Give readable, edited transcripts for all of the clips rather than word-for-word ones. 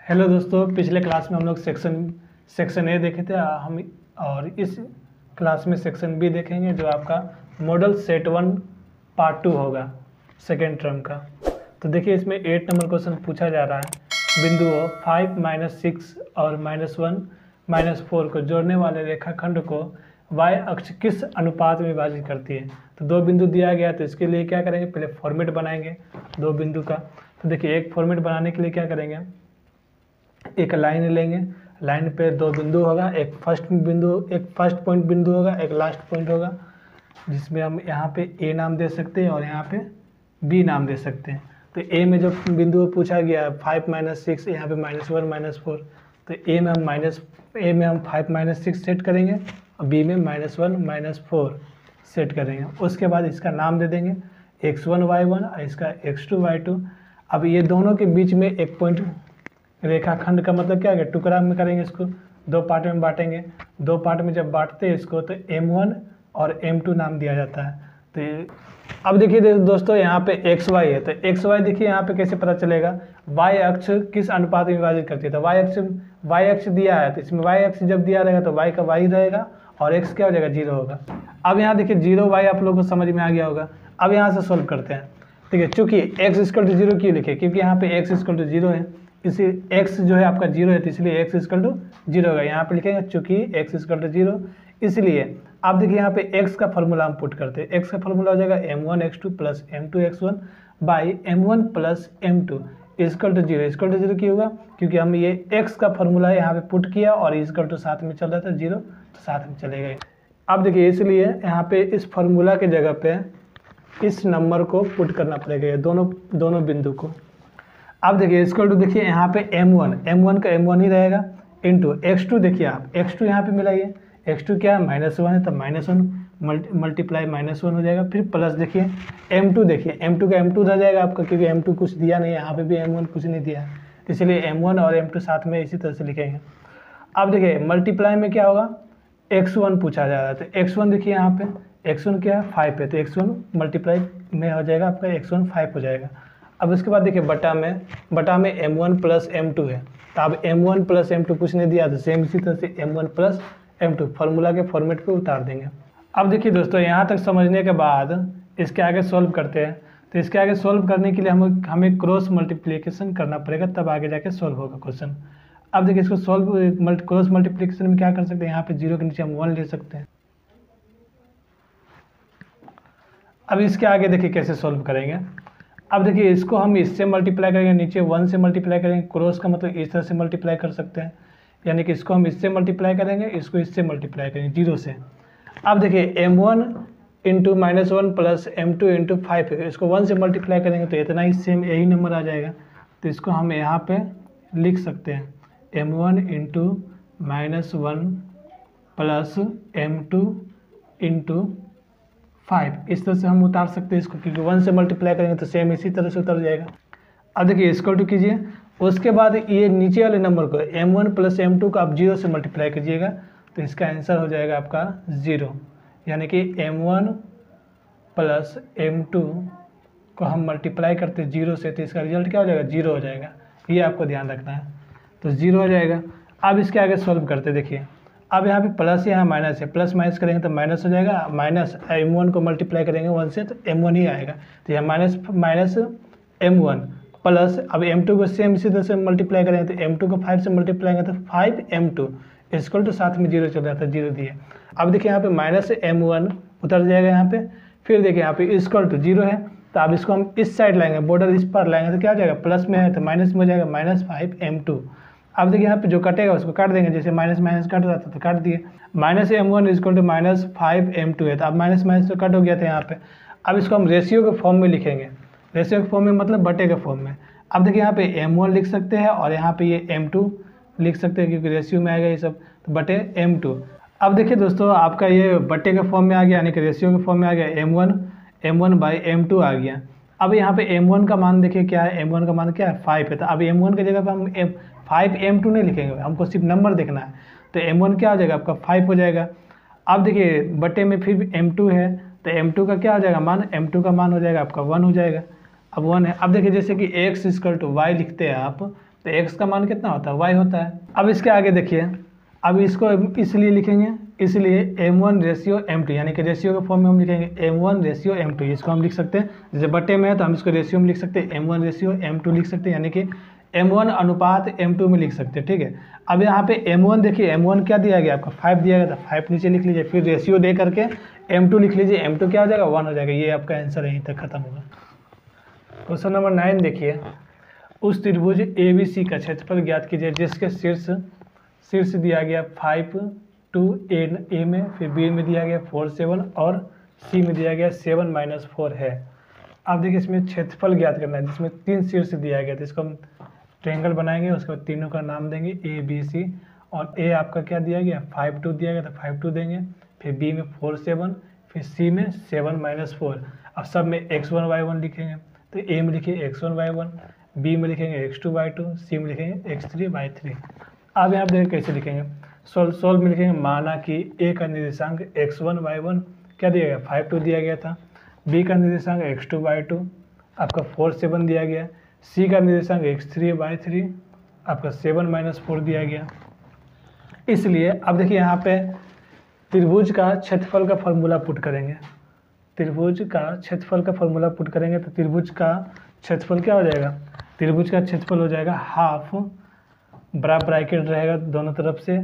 Hello दोस्तों, पिछले class में हम लोग सेक्शन ए देखे थे। हम और इस क्लास में सेक्शन बी देखेंगे जो आपका मॉडल सेट 1 पार्ट 2 होगा सेकेंड टर्म का। तो देखिए, इसमें 8 नंबर क्वेश्चन पूछा जा रहा है। बिंदुओं 5, -6 और -1, -4 को जोड़ने वाले रेखाखंड को y अक्ष किस अनुपात में विभाजित करती है। तो दो बिंदु दिया गया, तो इसके लिए क्या करेंगे, पहले फॉर्मेट बनाएंगे दो बिंदु का। तो देखिए, एक फॉर्मेट बनाने के लिए क्या करेंगे, एक लाइन लेंगे, लाइन पे दो बिंदु होगा, एक फर्स्ट पॉइंट बिंदु होगा, एक लास्ट पॉइंट होगा, जिसमें हम यहाँ पे ए नाम दे सकते हैं और यहाँ पे बी नाम दे सकते हैं। तो ए में जो बिंदु पूछा गया 5 -6, यहाँ पे -1 -4, तो ए में हम 5 -6 सेट करेंगे और बी में -1 -4 सेट करेंगे। उसके बाद इसका नाम दे देंगे x1 y1 और इसका x2 y2। अब ये दोनों के बीच में एक पॉइंट रेखाखंड का मतलब क्या है, टुकड़ा में करेंगे, इसको दो पार्ट में बांटेंगे। दो पार्ट में जब बांटते हैं इसको, तो m1 और m2 नाम दिया जाता है। तो अब देखिए दोस्तों, यहाँ पे एक्स वाई है, तो एक्स वाई देखिए यहाँ पे कैसे पता चलेगा, y अक्ष किस अनुपात में विभाजित करती है। तो y अक्ष दिया है, तो इसमें y अक्ष जब दिया रहेगा तो y का y रहेगा और x क्या हो जाएगा, 0 होगा। अब यहाँ देखिए 0y आप लोगों को समझ में आ गया होगा। अब यहाँ से सोल्व करते हैं। ठीक है, चूँकि x = 0 क्यों लिखे, क्योंकि यहाँ पे x = 0 है, इसी x जो है आपका 0 है, तो इसलिए x = 0 होगा। यहाँ पे लिखेंगे चूँकि x = 0, इसलिए आप देखिए यहाँ पे x का फॉर्मूला हम पुट करते हैं। x का फॉर्मूला हो जाएगा m1x2 + m2x1 by m1 + m2 = 0। 0 क्यों होगा, क्योंकि हम ये x का फॉर्मूला यहाँ पे पुट किया और = साथ में चल रहा था 0, तो साथ में चलेगा। अब देखिए, इसलिए यहाँ पे इस फॉर्मूला के जगह पे इस नंबर को पुट करना पड़ेगा, ये दोनों बिंदु को। अब देखिए देखिए यहाँ पे m1 का m1 ही रहेगा इंटू x2। देखिए आप x2 यहाँ पे मिलाइए, x2 क्या है, -1 है, तो -1 मल्टीप्लाई -1 हो जाएगा। फिर प्लस देखिए m2, देखिए m2 का m2 रह जाएगा आपका, क्योंकि m2 कुछ दिया नहीं है, यहाँ पे भी m1 कुछ नहीं दिया है, इसलिए m1 और m2 साथ में इसी तरह से लिखेंगे। अब देखिए मल्टीप्लाई में क्या होगा, x1 पूछा जा रहा है, तो x1 देखिए यहाँ पे x1 क्या है, 5 है, तो x1 मल्टीप्लाई में हो जाएगा आपका x1 5 हो जाएगा। अब उसके बाद देखिए बटा में m1 + m2 है, तो अब m1 + m2 कुछ नहीं दिया, तो सेम इसी तरह से m1 + m2 फार्मूला के फॉर्मेट पे उतार देंगे। अब देखिए दोस्तों, यहाँ तक समझने के बाद इसके आगे सॉल्व करते हैं। तो इसके आगे सॉल्व करने के लिए हमें क्रॉस मल्टीप्लिकेशन करना पड़ेगा, तब आगे जाके सॉल्व होगा क्वेश्चन। अब देखिए, इसको क्रॉस मल्टीप्लिकेशन में क्या कर सकते हैं, यहाँ पे 0 के नीचे हम 1 ले सकते हैं। अब इसके आगे देखिए कैसे सॉल्व करेंगे। अब देखिए, इसको हम इससे मल्टीप्लाई करेंगे, नीचे 1 से मल्टीप्लाई करेंगे। क्रॉस का मतलब इस तरह से मल्टीप्लाई कर सकते हैं, यानी कि इसको हम इससे मल्टीप्लाई करेंगे, इसको इससे मल्टीप्लाई करेंगे 0 से। अब देखिए m1 × -1 + m2 × 5 है, इसको 1 से मल्टीप्लाई करेंगे तो इतना ही सेम यही नंबर आ जाएगा। तो इसको हम यहाँ पे लिख सकते हैं m1 × -1 + m2 × 5, इस तरह से हम उतार सकते हैं इसको, क्योंकि 1 से मल्टीप्लाई करेंगे तो सेम इसी तरह से उतर जाएगा। अब देखिए इसको टू कीजिए, उसके बाद ये नीचे वाले नंबर को m1 + m2 को आप 0 से मल्टीप्लाई कीजिएगा, तो इसका आंसर हो जाएगा आपका 0। यानी कि m1 + m2 को हम मल्टीप्लाई करते हैं 0 से, तो इसका रिजल्ट क्या हो जाएगा, 0 हो जाएगा। ये आपको ध्यान रखना है, तो 0 हो जाएगा। अब इसके आगे सॉल्व करते देखिए, अब यहाँ पे प्लस यहाँ माइनस है, प्लस माइनस करेंगे तो माइनस हो जाएगा, माइनस m1 को मल्टीप्लाई करेंगे 1 से तो m1 ही आएगा। तो यहाँ माइनस m1 प्लस, अब m2 को सेम इसी तरह से मल्टीप्लाई करेंगे, तो m2 को 5 से मल्टीप्लाई करेंगे तो 5m2 = साथ में 0 चल जाता है, 0 दिए। अब देखिए यहाँ पे -m1 उतर जाएगा यहाँ पे, फिर देखिए यहाँ पे = 0 है, तो अब इसको हम इस साइड लाएंगे, बॉर्डर इस पर लाएंगे, तो क्या हो जाएगा, प्लस में है तो माइनस में हो जाएगा, -5m2। अब देखिए यहाँ पे जो कटेगा उसको काट देंगे, जैसे माइनस माइनस कट रहा था तो काट दिए। -m1 = -5m2 है, तो अब माइनस माइनस तो कट हो गया था यहाँ पे। अब इसको हम रेशियो के फॉर्म में लिखेंगे, रेशियो के फॉर्म में मतलब बटे के फॉर्म में। अब देखिए यहाँ पे m1 लिख सकते हैं और यहाँ पे ये m2 लिख सकते हैं, क्योंकि रेशियो में आएगा ये सब, तो बटे m2। अब देखिए दोस्तों, आपका ये बटे के फॉर्म में आ गया, यानी कि रेशियो के फॉर्म में आ गया, m1/m2 आ गया। अब यहाँ पे m1 का मान देखिए क्या है, m1 का मान क्या है, 5 है। तो अब m1 की जगह पर हम 5m2 नहीं लिखेंगे, हमको सिर्फ नंबर देखना है, तो m1 क्या हो जाएगा आपका 5 हो जाएगा। अब देखिए बटे में फिर m2 है, तो m2 का क्या हो जाएगा मान, m2 का मान हो जाएगा आपका 1 हो जाएगा। अब 1 है। अब देखिए जैसे कि x = y लिखते हैं आप, तो x का मान कितना होता है, y होता है। अब इसके आगे देखिए, अब इसको इसलिए लिखेंगे, इसलिए m1 रेशियो m2, यानी कि रेशियो के फॉर्म में हम लिखेंगे m1 रेशियो m2। इसको हम लिख सकते हैं, जैसे बटे में है तो हम इसको रेशियो में लिख सकते हैं, m1 रेशियो m2 लिख सकते हैं, यानी कि m1 अनुपात m2 में लिख सकते हैं, ठीक है। अब यहाँ पे m1 देखिए, m1 क्या दिया गया आपका 5 दिया गया था, 5 नीचे लिख लीजिए, फिर रेशियो दे करके m2 लिख लीजिए, m2 क्या हो जाएगा 1 हो जाएगा। ये आपका आंसर यहीं तक खत्म होगा। क्वेश्चन नंबर 9 देखिए, उस त्रिभुज ABC का क्षेत्रफल ज्ञात कीजिए जिसके शीर्ष दिया गया 5 2 A में, फिर B में दिया गया 4 7 और C में दिया गया 7 - 4 है। अब देखिए इसमें क्षेत्रफल ज्ञात करना है जिसमें 3 शीर्ष दिया गया, तो इसको हम ट्रायंगल बनाएंगे, उसके बाद तीनों का नाम देंगे ABC, और A आपका क्या दिया गया 5 2 दिया गया तो 5 2 देंगे, फिर B में 4 7, फिर C में 7 - 4। अब सब में x1 y1 लिखेंगे, तो A में लिखिए x1 y1, B में लिखेंगे x2 y2, C में लिखेंगे x3 y3। अब यहाँ देखिए कैसे लिखेंगे, सोल्व में लिखेंगे, माना कि A का निर्देशांक x1 y1 क्या दिया गया 5 2 दिया गया था, B का निर्देशांक x2 y2 आपका 4 7 दिया गया, C का निर्देशांक x3 y3 आपका 7 - 4 दिया गया। इसलिए अब देखिए यहाँ पे त्रिभुज का क्षेत्रफल का फॉर्मूला पुट करेंगे, त्रिभुज का क्षेत्रफल का फॉर्मूला पुट करेंगे तो त्रिभुज का क्षेत्रफल क्या हो जाएगा, त्रिभुज का क्षेत्रफल हो जाएगा हाफ, बड़ा ब्रैकेट रहेगा दोनों तरफ से,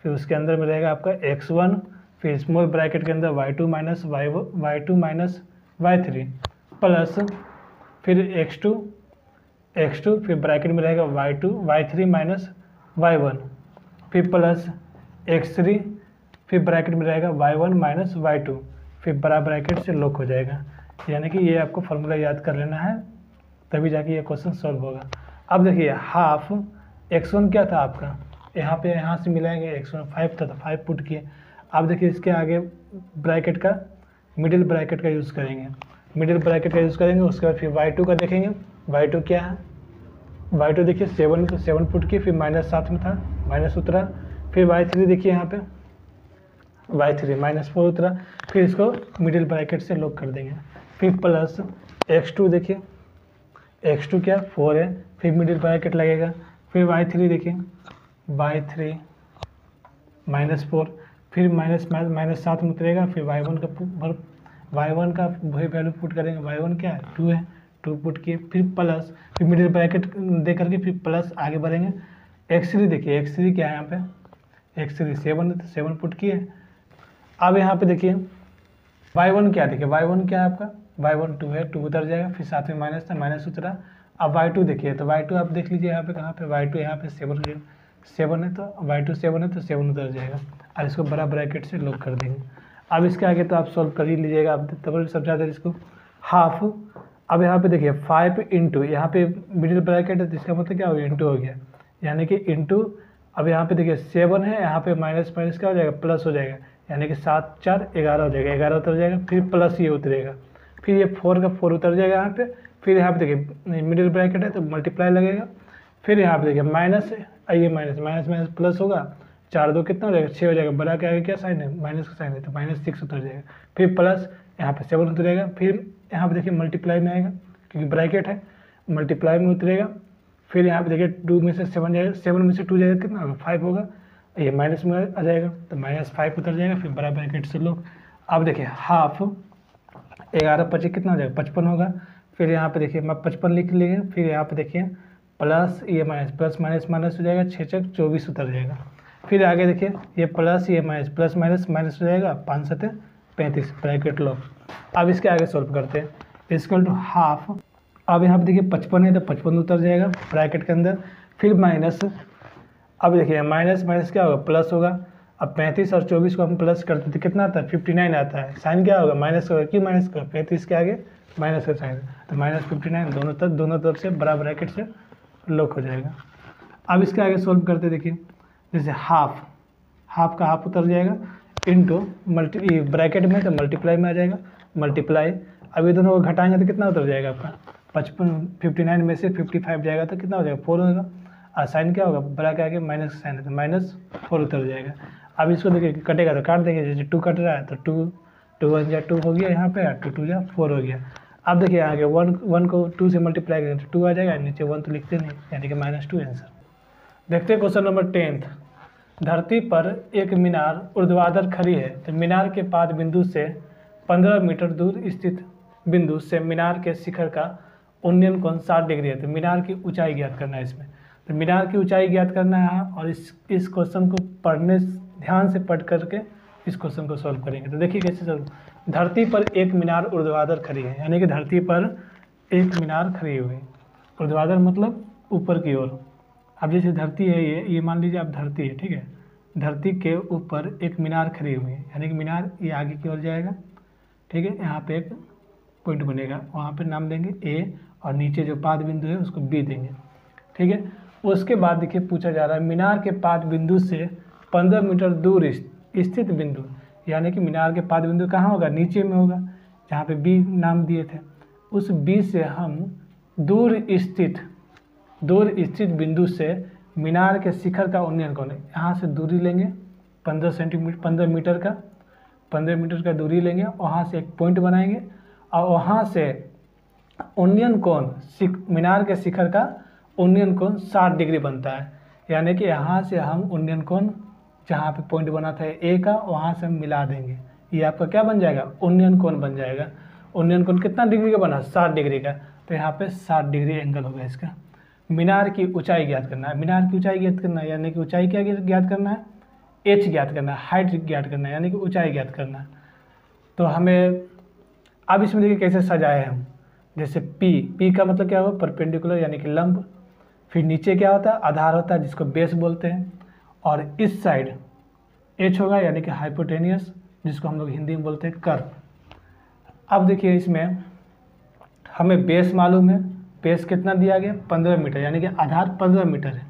फिर उसके अंदर में रहेगा आपका x1, फिर स्मॉल ब्रैकेट के अंदर y2 माइनस y3 प्लस फिर x2, फिर ब्रैकेट में रहेगा y3 माइनस y1, फिर प्लस x3, फिर ब्रैकेट में रहेगा y1 माइनस y2, फिर बड़ा ब्रैकेट से लॉक हो जाएगा। यानी कि ये आपको फॉर्मूला याद कर लेना है, तभी जाके ये क्वेश्चन सॉल्व होगा। अब देखिए हाफ x1 क्या था आपका, यहाँ से मिलाएंगे, x1 5 था तो 5 पुट किए। अब देखिए इसके आगे ब्रैकेट का मिडिल ब्रैकेट का यूज़ करेंगे, उसके बाद फिर y2 का देखेंगे, y2 क्या है, y2 देखिए 7 तो 7 पुट किए, फिर -7 में था माइनस उतरा, फिर y3 देखिए यहाँ पे y3 -4 उतरा, फिर इसको मिडिल ब्रैकेट से लॉक कर देंगे, फिर प्लस x2 देखिए, x2 क्या 4 है, फिर मिडिल ब्रैकेट लगेगा, फिर y3 देखिए y3 -4, फिर -7 में उतरेगा, फिर y1 का वही वैल्यू पुट करेंगे, y1 क्या है 2 है, 2 पुट किए, फिर प्लस, फिर मिडिल ब्रैकेट दे करके फिर प्लस आगे बढ़ेंगे, x3 देखिए, x3 क्या है यहाँ पे, x3 7 है तो 7 पुट किए। अब यहाँ पे देखिए y1 क्या, देखिए y1 क्या है आपका, y1 2 है, 2 उतर जाएगा, फिर साथ में माइनस था माइनस उतरा। अब y2 देखिए, तो y2 आप देख लीजिए यहाँ पे कहाँ पे, y2 यहाँ पे 7 है, तो y2 7 है तो 7 उतर जाएगा। अब इसको बड़ा ब्रैकेट से लॉक कर देंगे। अब इसके आगे तो आप सॉल्व कर ही लीजिएगा, आप तब समझा दें इसको हाफ। अब यहाँ पे देखिए 5 इंटू, यहाँ पे मिडिल ब्रैकेट है तो इसका मतलब क्या हो गया इंटू हो गया, यानी कि इंटू। अब यहाँ पे देखिए 7 है, यहाँ पे माइनस क्या हो जाएगा प्लस हो जाएगा, यानी कि 7 4 11 हो जाएगा, 11 उतर जाएगा, फिर प्लस ये उतरेगा, फिर ये 4 का 4 उतर जाएगा यहाँ पे, फिर यहाँ पे देखिए मिडिल ब्रैकेट है तो मल्टीप्लाई लगेगा, फिर यहाँ पे देखिए माइनस, ये माइनस प्लस होगा, 4 2 कितना हो जाएगा 6 हो जाएगा, बड़ा के आगे क्या साइन है माइनस का साइन है तो -6 उतर जाएगा, फिर प्लस यहाँ पे 7 उतरेगा, फिर यहाँ पे देखिए मल्टीप्लाई में आएगा क्योंकि ब्रैकेट है, मल्टीप्लाई में उतरेगा, फिर यहाँ पे देखिए 2 में से 7 जाएगा, 7 में से 2 जाएगा कितना होगा 5 होगा, ये माइनस में आ जाएगा तो -5 उतर जाएगा, फिर बड़ा ब्रैकेट से लोग। अब देखिए हाफ 11 25 कितना हो जाएगा 55 होगा, फिर यहाँ पे देखिए मैं 55 लिख लेंगे, फिर यहाँ पे देखिए प्लस ये माइनस, प्लस माइनस हो जाएगा, 6 6 24 उतर जाएगा, फिर आगे देखिए ये प्लस ये माइनस, प्लस माइनस हो जाएगा, 5 7 35 ब्रैकेट लॉक। अब इसके आगे सॉल्व करते हैं, इक्वल टू हाफ। अब यहाँ पे देखिए 55 है तो 55 उतर जाएगा ब्रैकेट के अंदर, फिर माइनस, अब देखिए माइनस क्या होगा प्लस होगा। अब 35 और 24 को हम प्लस करते थे कितना आता है 59 आता है, साइन क्या होगा माइनस होगा, कि माइनस का 35 के आगे माइनस का साइन, तो -59 दोनों तरफ से बड़ा ब्रैकेट से लॉक हो जाएगा। अब इसके आगे सॉल्व करते देखिए, जैसे हाफ का हाफ उतर जाएगा इंटू ब्रैकेट में तो मल्टीप्लाई में आ जाएगा, मल्टीप्लाई। अब ये दोनों को घटाएंगे तो कितना उतर जाएगा आपका 59 में से 55 जाएगा तो कितना हो जाएगा 4 होगा, और साइन क्या होगा बड़ा के आगे माइनस का साइन है तो -4 उतर जाएगा। अब इसको देखिए कटेगा तो काट देंगे, जैसे 2 कट रहा है तो 2 1 जा 2 हो गया यहाँ पे, 2 2 जा 4 हो गया। अब देखिए आगे 1 को 2 से मल्टीप्लाई करें तो 2 आ जाएगा, नीचे 1 तो लिखते नहीं, यानी कि -2 आंसर। देखते हैं क्वेश्चन नंबर 10। धरती पर एक मीनार ऊर्ध्वाधर खड़ी है, तो मीनार के पाद बिंदु से 15 मीटर दूर स्थित बिंदु से मीनार के शिखर का उन्नयन कोण 60 डिग्री है। तो मीनार की ऊंचाई ज्ञात करना है इसमें, तो मीनार की ऊंचाई ज्ञात करना है। और इस क्वेश्चन को ध्यान से पढ़ करके इस क्वेश्चन को सॉल्व करेंगे। तो देखिए कैसे सॉल्व। धरती पर एक मीनार ऊर्ध्वाधर खड़ी है, यानी कि धरती पर एक मीनार खड़ी हुई है। ऊर्ध्वाधर मतलब ऊपर की ओर। अब जैसे धरती है ये मान लीजिए अब धरती है, ठीक है। धरती के ऊपर एक मीनार खड़ी हुई है, यानी कि मीनार ये आगे की ओर जाएगा, ठीक है। यहाँ पे एक पॉइंट बनेगा, वहाँ पे नाम देंगे ए, और नीचे जो पाद बिंदु है उसको बी देंगे, ठीक है। उसके बाद देखिए पूछा जा रहा है मीनार के पाद बिंदु से 15 मीटर दूर स्थित बिंदु, यानी कि मीनार के पाद बिंदु कहाँ होगा, नीचे में होगा, जहाँ पे बी नाम दिए थे। उस बी से हम दूर स्थित बिंदु से मीनार के शिखर का उन्नयन कोण, यहाँ से दूरी लेंगे 15 मीटर का दूरी लेंगे, वहाँ से एक पॉइंट बनाएंगे और वहाँ से उन्नयन कोण मीनार के शिखर का उन्नयन कोण 60 डिग्री बनता है। यानी कि यहाँ से हम उन्नयन कोण जहाँ पे पॉइंट बना था ए का, वहाँ से हम मिला देंगे, ये आपका क्या बन जाएगा, उन्नयन कोण बन जाएगा। उन्नयन कोण कितना डिग्री का बना, 60 डिग्री का, तो यहाँ पे 60 डिग्री एंगल होगा इसका। मीनार की ऊंचाई ज्ञात करना है, मीनार की ऊंचाई ज्ञात करना है, यानी कि ऊंचाई क्या ज्ञात करना है, एच ज्ञात करना है, हाइट ज्ञात करना है, यानी कि ऊंचाई ज्ञात करना है। तो हमें अब इसमें देखिए कैसे सजाए हम, जैसे पी का मतलब क्या होगा, परपेंडिकुलर यानी कि लंब। फिर नीचे क्या होता है, आधार होता है जिसको बेस बोलते हैं, और इस साइड एच होगा यानी कि हाइपोटेनियस, जिसको हम लोग हिंदी में बोलते हैं कर्व। अब देखिए इसमें हमें बेस मालूम है, बेस कितना दिया गया 15 मीटर, यानी कि आधार 15 मीटर है,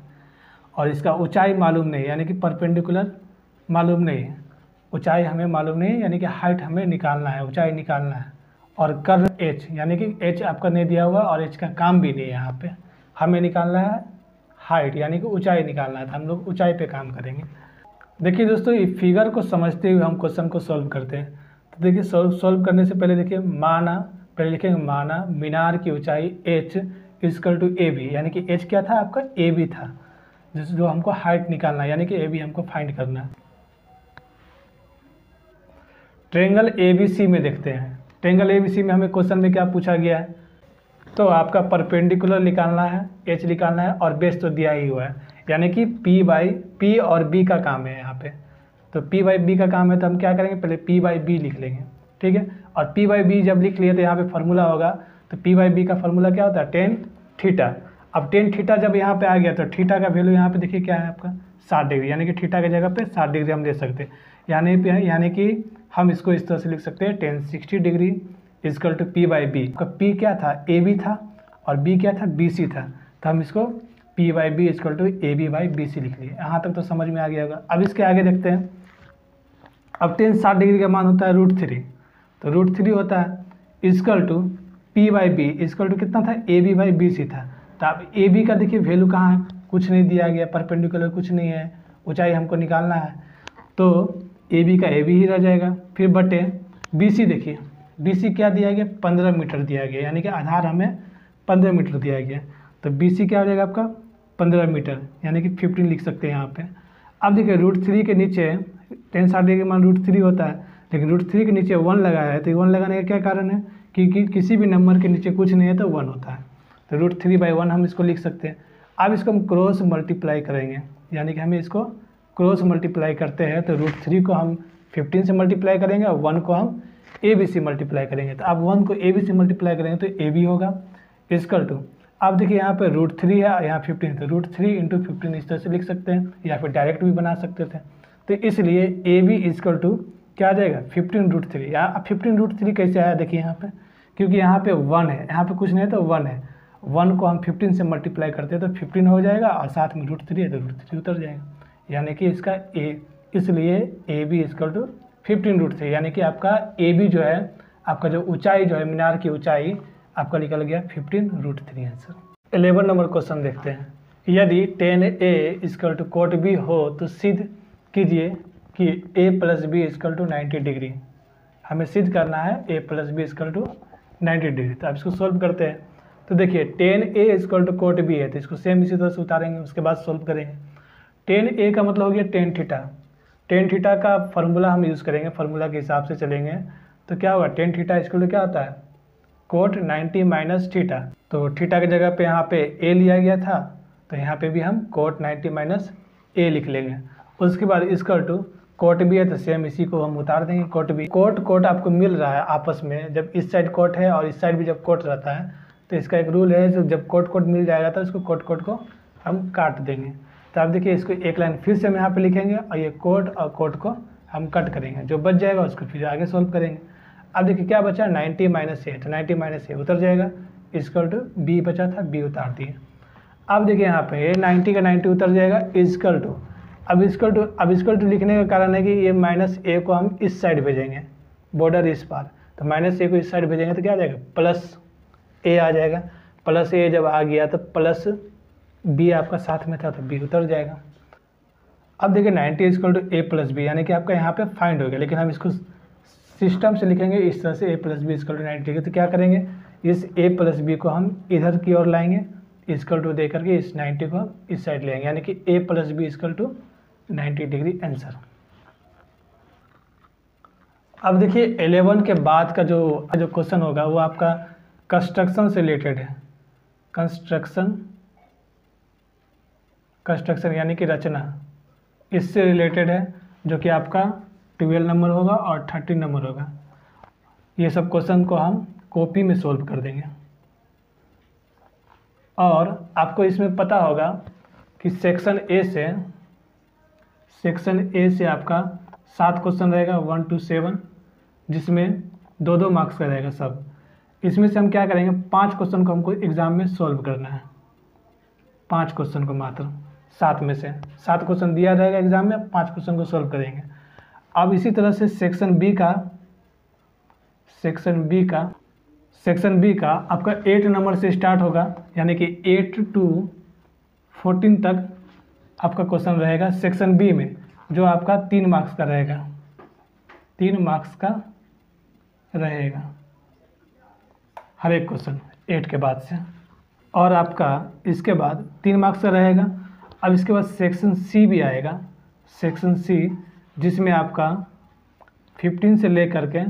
और इसका ऊंचाई मालूम नहीं, यानी कि परपेंडिकुलर मालूम नहीं है, ऊंचाई हमें मालूम नहीं है, यानी कि हाइट हमें निकालना है, ऊंचाई निकालना है। और कर्व एच, यानी कि एच आपका नहीं दिया हुआ और एच का काम भी नहीं है, यहाँ पे हमें निकालना है हाइट, यानी कि ऊंचाई निकालना है, तो हम लोग ऊंचाई पे काम करेंगे। देखिए दोस्तों, ये फिगर को समझते हुए हम क्वेश्चन को सॉल्व करते हैं। तो देखिए सॉल्व करने से पहले देखिए पहले लिखेंगे माना मीनार की ऊंचाई h equal to A B, यानी कि h क्या था आपका, ए बी था, जो हमको हाइट निकालना है, यानी कि ए बी हमको फाइंड करना है। ट्रायंगल ABC में देखते हैं। ट्रायंगल ABC में हमें क्वेश्चन में क्या पूछा गया है, तो आपका परपेंडिकुलर निकालना है, h निकालना है, और बेस तो दिया ही हुआ है, यानी कि P और B का काम है यहाँ पे। तो P/B का काम है, तो हम क्या करेंगे, पहले P/B लिख लेंगे, ठीक है। और P/B जब लिख लिए तो यहाँ पे फार्मूला होगा, तो P/B का फार्मूला क्या होता है, tan थीटा। अब tan थीटा जब यहाँ पे आ गया तो थीटा का वैल्यू यहाँ पे देखिए क्या है आपका 60 डिग्री, यानी कि थीटा की जगह पे 60 डिग्री हम ले सकते हैं। यानी कि हम इसको इस तरह से लिख सकते हैं, tan 60 degree equal to P/B। का P क्या था, AB था, और B क्या था, BC था, तो हम इसको P/B इक्वल टू AB/BC लिख लिए। यहाँ तक तो समझ में आ गया होगा। अब इसके आगे देखते हैं। अब tan 60 डिग्री का मान होता है √3, तो √3 होता है equal to P/B equal to कितना था, AB/BC था। तो अब AB का देखिए वैल्यू कहाँ है, कुछ नहीं दिया गया, परपेंडिकुलर कुछ नहीं है, ऊंचाई हमको निकालना है, तो AB का AB ही रह जाएगा। फिर बटे BC, देखिए BC क्या दिया गया, 15 मीटर दिया गया, यानी कि आधार हमें 15 मीटर दिया गया, तो BC क्या हो जाएगा आपका 15 मीटर, यानी कि 15 लिख सकते हैं यहाँ पे। अब देखिए √3 के नीचे tan 60 डिग्री मान √3 होता है, लेकिन √3 के नीचे 1 लगाया है, तो 1 लगाने का क्या कारण है, क्योंकि किसी भी नंबर के नीचे कुछ नहीं है तो 1 होता है, तो √3/1 हम इसको लिख सकते हैं। अब इसको हम क्रॉस मल्टीप्लाई करेंगे, यानी कि हमें इसको क्रॉस मल्टीप्लाई करते हैं, तो √3 को हम 15 से मल्टीप्लाई करेंगे और 1 को हम ABC मल्टीप्लाई करेंगे। तो अब 1 को ABC मल्टीप्लाई करेंगे तो AB होगा इक्वल टू, अब देखिए यहाँ पे √3 है, यहाँ 15, तो √3 × 15 इस तरह से लिख सकते हैं, या फिर डायरेक्ट भी बना सकते थे। तो इसलिए AB इक्वल टू क्या आ जाएगा 15√3। यहाँ 15√3 कैसे आया, देखिए यहाँ पे, क्योंकि यहाँ पे 1 है, यहाँ पे कुछ नहीं है तो 1 है, 1 को हम 15 से मल्टीप्लाई करते हैं तो 15 हो जाएगा, और साथ में √3 है तो √3 उतर जाएगा, यानी कि इसका इसलिए AB इक्वल टू 15√3, यानी कि आपका AB जो है, आपका जो ऊंचाई जो है मीनार की ऊंचाई आपका निकल गया 15√3 आंसर। 11 नंबर क्वेश्चन देखते हैं। यदि tan A equal to cot B हो तो सिद्ध कीजिए कि A + B equal to 90 degree. हमें सिद्ध करना है A + B equal to 90 degree. तो अब इसको सोल्व करते हैं। तो देखिए 10A equal to coat B है, तो इसको सेम इसी तरह से उतारेंगे, उसके बाद सोल्व करेंगे। 10A का मतलब हो गया टेन थीटा। टेन थीटा का फार्मूला हम यूज़ करेंगे, फार्मूला के हिसाब से चलेंगे। तो क्या होगा, टेन थीटा इक्वल टू क्या होता है, कोट 90 माइनस थीटा। तो थीटा की जगह पे यहाँ पे ए लिया गया था, तो यहाँ पे भी हम कोट 90 माइनस ए लिख लेंगे। उसके बाद इक्वल टू कोट भी है, तो सेम इसी को हम उतार देंगे। कोट भी, कोट कोट आपको मिल रहा है आपस में, जब इस साइड कोट है और इस साइड भी जब कोट रहता है, तो इसका एक रूल है, जो जब कोट कोट मिल जाएगा तो इसको कोट कोट को हम काट देंगे। तो आप देखिए इसको एक लाइन फिर से हम यहाँ पे लिखेंगे और ये कोट और कोट को हम कट करेंगे, जो बच जाएगा उसको फिर आगे सोल्व करेंगे। अब देखिए क्या बचा, 90 माइनस ए, तो 90 माइनस ए उतर जाएगा, इक्वल टू बी बचा था, बी उतार दिए। अब देखिए यहाँ पे 90 का 90 उतर जाएगा, इक्वल टू, अब इक्वल टू लिखने का कारण है कि ये माइनस ए को हम इस साइड भेजेंगे, बॉर्डर इस पार, तो माइनस ए को इस साइड भेजेंगे तो क्या आ जाएगा, प्लस ए आ जाएगा। प्लस ए जब आ गया तो प्लस बी आपका साथ में था, तो बी उतर जाएगा। अब देखिए 90 equal to A plus B, यानी कि आपका यहाँ पे फाइंड हो गया, लेकिन हम इसको सिस्टम से लिखेंगे इस तरह से, ए प्लस बी इक्वल टू 90। तो क्या करेंगे, इस ए प्लस बी को हम इधर की ओर लाएंगे, इक्वल टू दे करके इस 90 को हम इस साइड लेंगे, यानी कि A plus B equal to 90 degree answer. अब देखिए 11 के बाद का जो क्वेश्चन होगा वो आपका कंस्ट्रक्शन से रिलेटेड है। कंस्ट्रक्शन यानी कि रचना, इससे रिलेटेड है, जो कि आपका 12 नंबर होगा और 13 नंबर होगा। ये सब क्वेश्चन को हम कॉपी में सोल्व कर देंगे। और आपको इसमें पता होगा कि सेक्शन ए से आपका 7 क्वेश्चन रहेगा 1 to 7, जिसमें 2-2 मार्क्स का रहेगा सब। इसमें से हम क्या करेंगे, 5 क्वेश्चन को हमको एग्ज़ाम में सॉल्व करना है, 5 क्वेश्चन को मात्र, 7 में से 7 क्वेश्चन दिया रहेगा एग्ज़ाम में, 5 क्वेश्चन को सॉल्व करेंगे। अब इसी तरह से सेक्शन बी का आपका 8 नंबर से स्टार्ट होगा, यानी कि 8 to 14 तक आपका क्वेश्चन रहेगा सेक्शन बी में, जो आपका 3 मार्क्स का रहेगा, 3 मार्क्स का रहेगा हर एक क्वेश्चन 8 के बाद से। और आपका इसके बाद 3 मार्क्स का रहेगा। अब इसके बाद सेक्शन सी भी आएगा, सेक्शन सी, जिसमें आपका 15 से लेकर के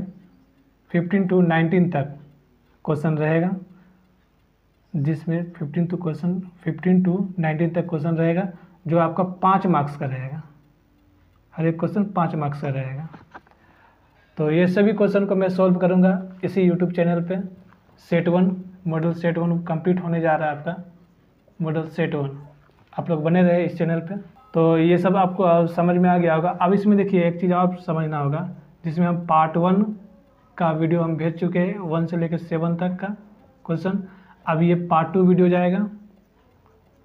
15 to 19 तक क्वेश्चन रहेगा, जिसमें 15 to 19 तक क्वेश्चन रहेगा, जो आपका 5 मार्क्स का रहेगा, हर एक क्वेश्चन 5 मार्क्स का रहेगा। तो ये सभी क्वेश्चन को मैं सॉल्व करूँगा इसी यूट्यूब चैनल पे। सेट 1 मॉडल सेट 1 कंप्लीट होने जा रहा है आपका मॉडल सेट 1, आप लोग बने रहे इस चैनल पे। तो ये सब आपको समझ में आ गया होगा। अब इसमें देखिए एक चीज़ और समझना होगा, जिसमें हम पार्ट 1 का वीडियो हम भेज चुके हैं, 1 से लेकर 7 तक का क्वेश्चन। अब ये पार्ट 2 वीडियो जाएगा,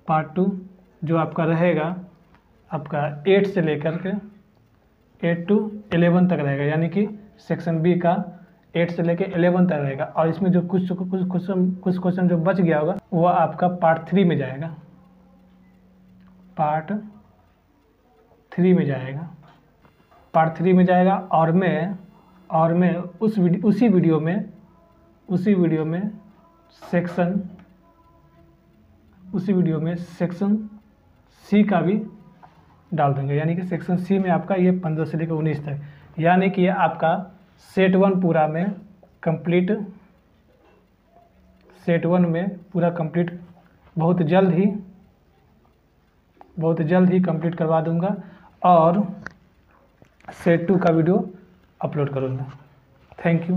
पार्ट 2 जो आपका रहेगा आपका 8 से लेकर के 8 to 11 तक रहेगा, यानी कि सेक्शन बी का 8 से लेकर 11 तक रहेगा। और इसमें जो कुछ क्वेश्चन जो बच गया होगा वो आपका पार्ट 3 में जाएगा, पार्ट 3 में जाएगा, पार्ट 3 में जाएगा। और मैं उसी वीडियो में सेक्शन सी का भी डाल देंगे, यानी कि सेक्शन सी में आपका ये 15 से लेकर 19 तक, यानी कि ये आपका सेट 1 पूरा में कंप्लीट, सेट 1 में पूरा कंप्लीट बहुत जल्द ही कंप्लीट करवा दूंगा, और सेट 2 का वीडियो अपलोड करूँगा। Thank you.